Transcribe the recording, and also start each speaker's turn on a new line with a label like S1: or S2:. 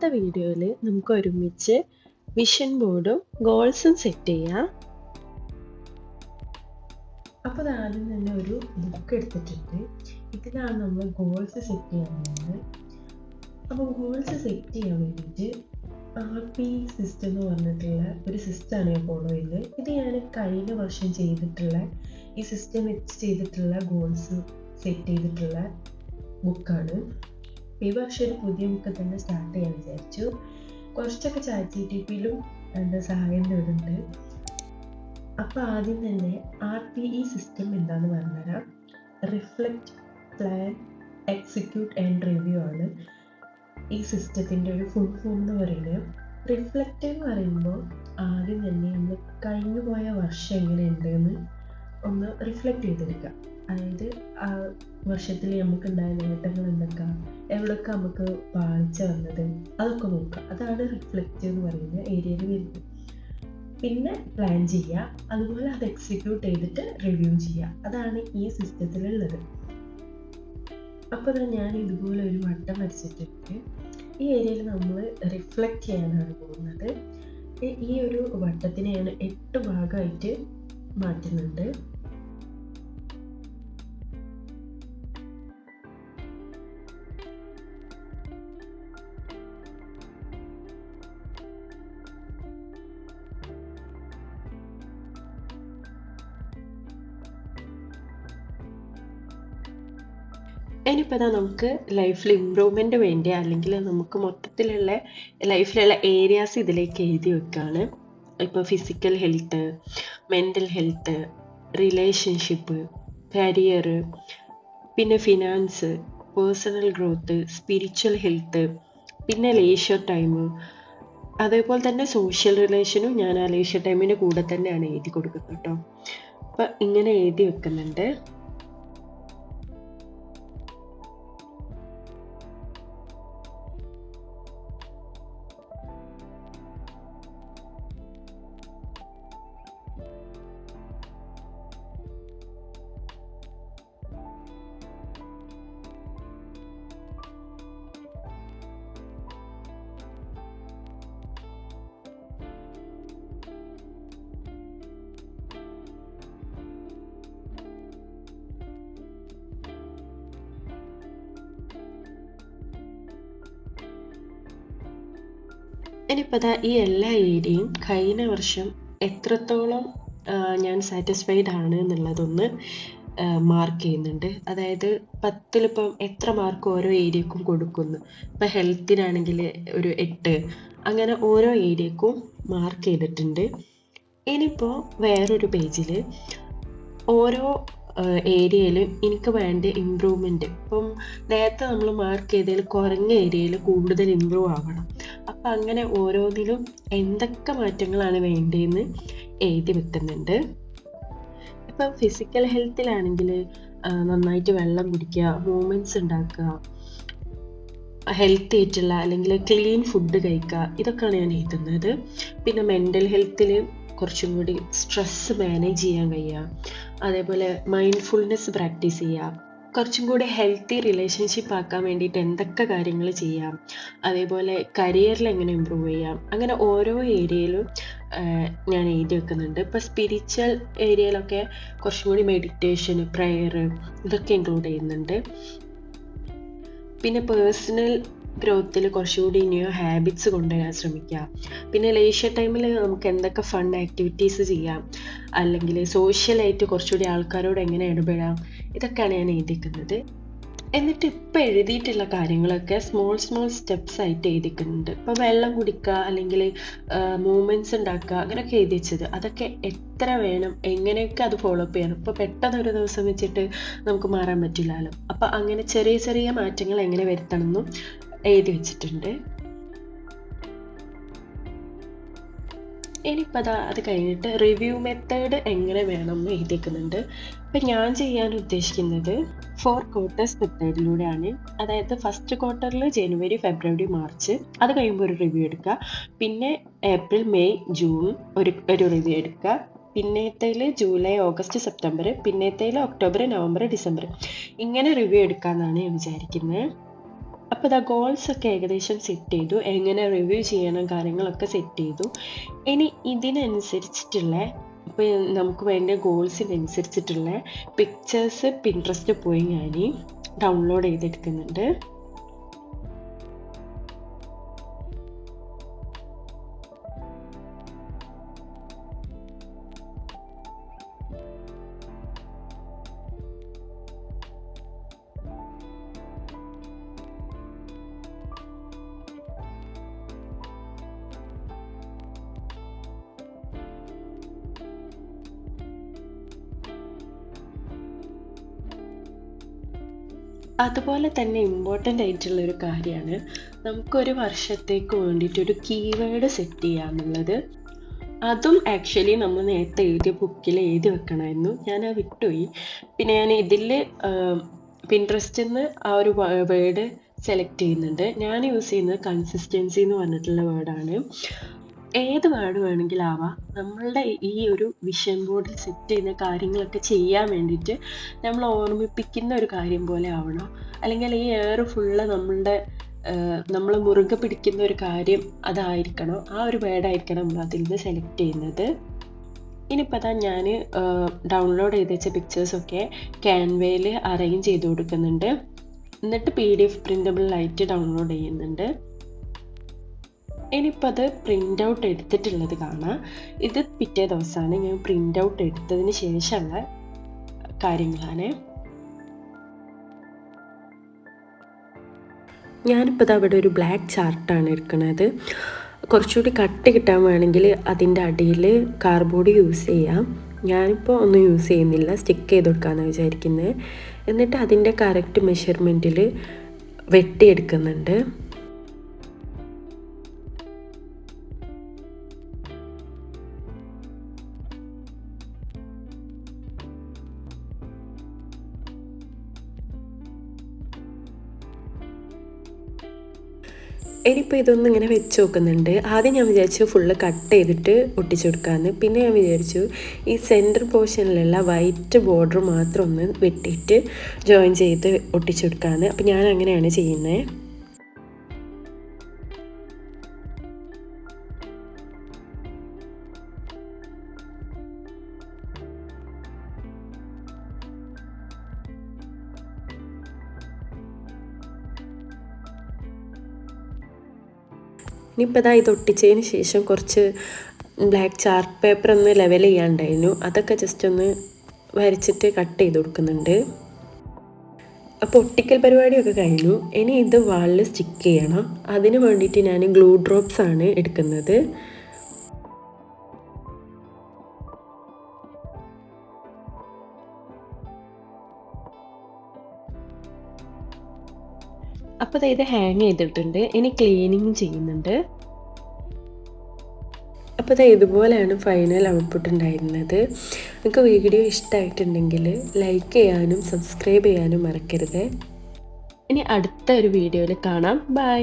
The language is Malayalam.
S1: ഇന്നത്തെ വീഡിയോയിൽ നമുക്ക് ഒരുമിച്ച് വിഷൻ ബോർഡും ഗോൾസും സെറ്റ് ചെയ്യാം. അപ്പോൾ ആദ്യം തന്നെ ഒരു ബുക്ക് എടുത്തിട്ടുണ്ട്. ഇതിലാണ് നമ്മൾ ഗോൾസ് സെറ്റ് ചെയ്യാൻ പോകുന്നത്. അപ്പോൾ ഗോൾസ് സെറ്റ് ചെയ്യാൻ വേണ്ടിയിട്ട് RP സിസ്റ്റം എന്ന് പറഞ്ഞിട്ടുള്ള ഒരു സിസ്റ്റമാണ് ഞാൻ ഫോളോ ചെയ്യുന്നത്. ഇത് ഞാൻ കഴിഞ്ഞ വർഷം ചെയ്തിട്ടുള്ള ഈ സിസ്റ്റം വെച്ച് ചെയ്തിട്ടുള്ള ഗോൾസ് സെറ്റ് ചെയ്തിട്ടുള്ള ബുക്കാണ്. ഈ വർഷം ഒരു പുതിയ ബുക്ക് തന്നെ സ്റ്റാർട്ട് ചെയ്യാൻ വിചാരിച്ചു. കുറച്ചൊക്കെ ChatGPTയിലും സഹായം തേടുന്നുണ്ട്. അപ്പോൾ ആദ്യം തന്നെ RPE സിസ്റ്റം എന്താണെന്ന് പറഞ്ഞുതരാം. Reflect, plan, execute and review ആണ് ഈ സിസ്റ്റത്തിൻ്റെ ഒരു ഫുൾ ഫോം എന്ന് പറയുന്നത്. റിഫ്ലക്റ്റ് എന്ന് പറയുമ്പോൾ ആദ്യം തന്നെ നമ്മൾ കഴിഞ്ഞു പോയ വർഷം എങ്ങനെയുണ്ടെന്ന് ഒന്ന് റിഫ്ലക്റ്റ് ചെയ്തെടുക്കുക. അതായത് ആ വർഷത്തിൽ നമുക്കുണ്ടായ നേട്ടങ്ങൾ എന്തൊക്കെ, എവിടെയൊക്കെ നമുക്ക് പാളിച്ച വന്നത്, അതൊക്കെ നോക്കുക. അതാണ് റിഫ്ലക്റ്റ് എന്ന് പറയുന്ന ഏരിയയിൽ വരുന്നത്. പിന്നെ പ്ലാൻ ചെയ്യുക, അതുപോലെ അത് എക്സിക്യൂട്ട് ചെയ്തിട്ട് റിവ്യൂ ചെയ്യുക. അതാണ് ഈ സിസ്റ്റത്തിലുള്ളത്. അപ്പോൾ ഞാൻ ഇതുപോലെ ഒരു വട്ടം വരച്ചിട്ടുണ്ട്. ഈ ഏരിയയിൽ നമ്മൾ റിഫ്ലക്റ്റ് ചെയ്യാനാണ് പോകുന്നത്. ഈ ഒരു വട്ടത്തിനെ ഞാൻ 8 ഭാഗമായിട്ട് മാറ്റുന്നുണ്ട്. ഇനിയിപ്പോൾ നമുക്ക് ലൈഫിൽ ഇമ്പ്രൂവ്മെൻ്റ് വേണ്ടി, അല്ലെങ്കിൽ നമുക്ക് മൊത്തത്തിലുള്ള ലൈഫിലുള്ള ഏരിയാസ് ഇതിലേക്ക് എഴുതി വെക്കുകയാണ്. ഇപ്പോൾ physical health, mental health, relationship, career, പിന്നെ finance, personal growth, spiritual health, പിന്നെ ലേഷ്യർ ടൈം, അതേപോലെ തന്നെ സോഷ്യൽ റിലേഷനും ഞാൻ ആ ലേഷ്യർ ടൈമിൻ്റെ കൂടെ തന്നെയാണ് എഴുതി കൊടുക്കുന്നത് കേട്ടോ. അപ്പം ഇങ്ങനെ എഴുതി വെക്കുന്നുണ്ട്. ഇനിയിപ്പോൾ ഈ എല്ലാ ഏരിയയും കഴിഞ്ഞ വർഷം എത്രത്തോളം ഞാൻ സാറ്റിസ്ഫൈഡ് ആണ് എന്നുള്ളതൊന്ന് മാർക്ക് ചെയ്യുന്നുണ്ട്. അതായത് 10-ലിപ്പം എത്ര മാർക്ക് ഓരോ ഏരിയക്കും കൊടുക്കുന്നു. ഇപ്പം ഹെൽത്തിനാണെങ്കിൽ ഒരു 8, അങ്ങനെ ഓരോ ഏരിയക്കും മാർക്ക് ചെയ്തിട്ടുണ്ട്. ഇനിയിപ്പോൾ വേറൊരു പേജിൽ ഓരോ ഏരിയയിൽ എനിക്ക് വേണ്ട ഇമ്പ്രൂവ്മെൻറ്റ്, ഇപ്പം നേരത്തെ നമ്മൾ മാർക്ക് ചെയ്തതിൽ കുറഞ്ഞ ഏരിയയിൽ കൂടുതൽ ഇമ്പ്രൂവ് ആവണം. അപ്പം അങ്ങനെ ഓരോന്നിലും എന്തൊക്കെ മാറ്റങ്ങളാണ് വേണ്ടതെന്ന് എഴുതി വെക്കുന്നുണ്ട്. ഇപ്പം ഫിസിക്കൽ ഹെൽത്തിലാണെങ്കിൽ നന്നായിട്ട് വെള്ളം കുടിക്കുക, മൂവ്മെൻറ്റ്സ് ഉണ്ടാക്കുക, ഹെൽത്തി ആയിട്ടുള്ള അല്ലെങ്കിൽ ക്ലീൻ ഫുഡ് കഴിക്കുക, ഇതൊക്കെയാണ് ഞാൻ എഴുതുന്നത്. പിന്നെ മെൻ്റൽ ഹെൽത്തിൽ കുറച്ചും കൂടി സ്ട്രെസ് മാനേജ് ചെയ്യാൻ കഴിയുക, അതേപോലെ മൈൻഡ്ഫുൾനെസ് പ്രാക്ടീസ് ചെയ്യുക, കുറച്ചും കൂടി ഹെൽത്തി റിലേഷൻഷിപ്പ് ആക്കാൻ വേണ്ടിയിട്ട് എന്തൊക്കെ കാര്യങ്ങൾ ചെയ്യാം, അതേപോലെ കരിയറിൽ എങ്ങനെ ഇമ്പ്രൂവ് ചെയ്യാം, അങ്ങനെ ഓരോ ഏരിയയിലും ഞാൻ എഴുതി വെക്കുന്നുണ്ട്. ഇപ്പോൾ സ്പിരിച്വൽ ഏരിയയിലൊക്കെ കുറച്ചും കൂടി മെഡിറ്റേഷൻ, പ്രെയർ, ഇതൊക്കെ ഇൻക്ലൂഡ് ചെയ്യുന്നുണ്ട്. പിന്നെ പേഴ്സണൽ ഗ്രോത്തിൽ കുറച്ചുകൂടി ന്യൂ ഹാബിറ്റ്സ് കൊണ്ടുവരാൻ ശ്രമിക്കുക. പിന്നെ ലേഷ്യർ ടൈമിൽ നമുക്ക് എന്തൊക്കെ ഫൺ ആക്ടിവിറ്റീസ് ചെയ്യാം, അല്ലെങ്കിൽ സോഷ്യലായിട്ട് കുറച്ചുകൂടി ആൾക്കാരോട് എങ്ങനെ ഇടപെടാം, ഇതൊക്കെയാണ് ഞാൻ എഴുതിക്കുന്നത്. എന്നിട്ട് ഇപ്പോൾ എഴുതിയിട്ടുള്ള കാര്യങ്ങളൊക്കെ സ്മോൾ സ്റ്റെപ്സ് ആയിട്ട് എഴുതിക്കുന്നുണ്ട്. ഇപ്പോൾ വെള്ളം കുടിക്കുക, അല്ലെങ്കിൽ മൂവ്മെൻറ്റ്സ് ഉണ്ടാക്കുക, അങ്ങനെയൊക്കെ എഴുതി വെച്ചത്. അതൊക്കെ എത്ര വേണം, എങ്ങനെയൊക്കെ അത് ഫോളോ അപ്പ് ചെയ്യണം. ഇപ്പോൾ പെട്ടെന്ന് ഒരു ദിവസം വെച്ചിട്ട് നമുക്ക് മാറാൻ പറ്റില്ലല്ലോ. അപ്പോൾ അങ്ങനെ ചെറിയ ചെറിയ മാറ്റങ്ങൾ എങ്ങനെ വരുത്തണമെന്നും എഴുതി വെച്ചിട്ടുണ്ട്. ഇനിയിപ്പോൾ അത് കഴിഞ്ഞിട്ട് റിവ്യൂ മെത്തേഡ് എങ്ങനെ വേണമെന്ന് എഴുതിക്കുന്നുണ്ട്. ഇപ്പം ഞാൻ ചെയ്യാൻ ഉദ്ദേശിക്കുന്നത് 4 ക്വാർട്ടേഴ്സ് മെത്തേഡിലൂടെയാണ്. അതായത് ഫസ്റ്റ് ക്വാർട്ടറിൽ ജനുവരി, ഫെബ്രുവരി, മാർച്ച്, അത് കഴിയുമ്പോൾ ഒരു റിവ്യൂ എടുക്കുക. പിന്നെ ഏപ്രിൽ, മെയ്, ജൂൺ ഒരു റിവ്യൂ എടുക്കുക. പിന്നത്തേൽ ജൂലൈ, ഓഗസ്റ്റ്, സെപ്റ്റംബർ, പിന്നത്തേൽ ഒക്ടോബർ, നവംബർ, ഡിസംബർ, ഇങ്ങനെ റിവ്യൂ എടുക്കാമെന്നാണ് ഞാൻ വിചാരിക്കുന്നത്. അപ്പോൾ ഇതാ ഗോൾസൊക്കെ ഏകദേശം സെറ്റ് ചെയ്തു, എങ്ങനെ റിവ്യൂ ചെയ്യണം കാര്യങ്ങളൊക്കെ സെറ്റ് ചെയ്തു. ഇനി ഇതിനനുസരിച്ചിട്ടുള്ള ഇപ്പോൾ നമുക്ക് വേണ്ട ഗോൾസിനനുസരിച്ചിട്ടുള്ള പിക്ചേഴ്സ് പിൻട്രസ്റ്റ് പോയി ഞാൻ ഡൗൺലോഡ് ചെയ്തെടുക്കുന്നുണ്ട്. അതുപോലെ തന്നെ ഇമ്പോർട്ടൻ്റ് ആയിട്ടുള്ളൊരു കാര്യമാണ് നമുക്കൊരു വർഷത്തേക്ക് വേണ്ടിയിട്ടൊരു കീവേഡ് സെറ്റ് ചെയ്യാന്നുള്ളത്. അതും ആക്ച്വലി നമ്മൾ നേരത്തെ എഴുതിയ ബുക്കിൽ എഴുതി വെക്കണമായിരുന്നു, ഞാൻ ആ വിട്ടുപോയി. പിന്നെ ഞാൻ ഇതിൽ പിൻട്രസ്റ്റിൽ നിന്ന് ആ ഒരു വേർഡ് സെലക്ട് ചെയ്യുന്നുണ്ട്. ഞാൻ യൂസ് ചെയ്യുന്നത് കൺസിസ്റ്റൻസി എന്ന് പറഞ്ഞിട്ടുള്ള വേർഡാണ്. ഏത് വേർഡ് വേണമെങ്കിലും ആവാം, നമ്മളുടെ ഈ ഒരു വിഷൻ ബോർഡിൽ സെറ്റ് ചെയ്യുന്ന കാര്യങ്ങളൊക്കെ ചെയ്യാൻ വേണ്ടിയിട്ട് നമ്മൾ ഓർമ്മിപ്പിക്കുന്ന ഒരു കാര്യം പോലെ ആവണം. അല്ലെങ്കിൽ ഈ എയർ ഫുള്ള് നമ്മൾ മുറുകെ പിടിക്കുന്ന ഒരു കാര്യം അതായിരിക്കണം, ആ ഒരു വേർഡായിരിക്കണം നമ്മൾ അതിൽ നിന്ന് സെലക്ട് ചെയ്യുന്നത്. ഇനിയിപ്പോൾ അതാ ഞാൻ ഡൗൺലോഡ് ചെയ്ത് വെച്ച പിക്ചേഴ്സൊക്കെ ക്യാൻവയിൽ അറേഞ്ച് ചെയ്ത് കൊടുക്കുന്നുണ്ട്. എന്നിട്ട് PDF പ്രിൻ്റബിളായിട്ട് ഡൗൺലോഡ് ചെയ്യുന്നുണ്ട്. ഇനിയിപ്പോൾ അത് പ്രിൻ്റ് ഔട്ട് എടുത്തിട്ടുള്ളത് കാണാം. ഇത് പിറ്റേ ദിവസമാണ്, ഞാൻ പ്രിൻ്റ് ഔട്ട് എടുത്തതിന് ശേഷമുള്ള കാര്യങ്ങളാണ്. ഞാനിപ്പോൾ ഇത് അവിടെ ഒരു ബ്ലാക്ക് ചാർട്ടാണ് എടുക്കുന്നത്. കുറച്ചുകൂടി കട്ട് കിട്ടാൻ വേണമെങ്കിൽ അതിൻ്റെ അടിയിൽ കാർഡ്ബോർഡ് യൂസ് ചെയ്യാം. ഞാനിപ്പോൾ ഒന്നും യൂസ് ചെയ്യുന്നില്ല, സ്റ്റിക്ക് ചെയ്ത് കൊടുക്കാമെന്നാണ് വിചാരിക്കുന്നത്. എന്നിട്ട് അതിൻ്റെ കറക്റ്റ് മെഷർമെൻറ്റിൽ വെട്ടിയെടുക്കുന്നുണ്ട്. ഇനിയിപ്പോൾ ഇതൊന്നും ഇങ്ങനെ വെച്ച് നോക്കുന്നുണ്ട്. ആദ്യം ഞാൻ വിചാരിച്ചു ഫുള്ള് കട്ട് ചെയ്തിട്ട് ഒട്ടിച്ചു കൊടുക്കാമെന്ന്. പിന്നെ ഞാൻ വിചാരിച്ചു ഈ സെൻറ്റർ പോർഷനിലുള്ള വൈറ്റ് ബോർഡർ മാത്രം ഒന്ന് വെട്ടിയിട്ട് ജോയിൻ ചെയ്ത് ഒട്ടിച്ചു കൊടുക്കാമെന്ന്. അപ്പോൾ ഞാൻ അങ്ങനെയാണ് ചെയ്യുന്നത്. ഇനിയിപ്പോൾ ഇതാ ഇത് ഒട്ടിച്ചതിന് ശേഷം കുറച്ച് ബ്ലാക്ക് ചാർട്ട് പേപ്പർ ഒന്ന് ലെവൽ ചെയ്യാണ്ടായിരുന്നു, അതൊക്കെ ജസ്റ്റ് ഒന്ന് വരച്ചിട്ട് കട്ട് ചെയ്ത് കൊടുക്കുന്നുണ്ട്. അപ്പോൾ ഒട്ടിക്കൽ പരിപാടിയൊക്കെ കഴിഞ്ഞു. ഇനി ഇത് വാളിൽ സ്റ്റിക്ക് ചെയ്യണം. അതിന് വേണ്ടിയിട്ട് ഞാൻ ഗ്ലൂ ഡ്രോപ്സ് ആണ് എടുക്കുന്നത്. അപ്പോൾ ഇത് ഹാങ് ചെയ്തിട്ടുണ്ട്. ഇനി ക്ലീനിങ് ചെയ്യുന്നുണ്ട്. അപ്പോൾ ഇതുപോലെയാണ് ഫൈനൽ ഔട്ട്പുട്ട് ഉണ്ടായിരുന്നത്. നിങ്ങൾക്ക് വീഡിയോ ഇഷ്ടമായിട്ടുണ്ടെങ്കിൽ ലൈക്ക് ചെയ്യാനും സബ്സ്ക്രൈബ് ചെയ്യാനും മറക്കരുത്. ഇനി അടുത്ത ഒരു വീഡിയോയിൽ കാണാം. ബൈ.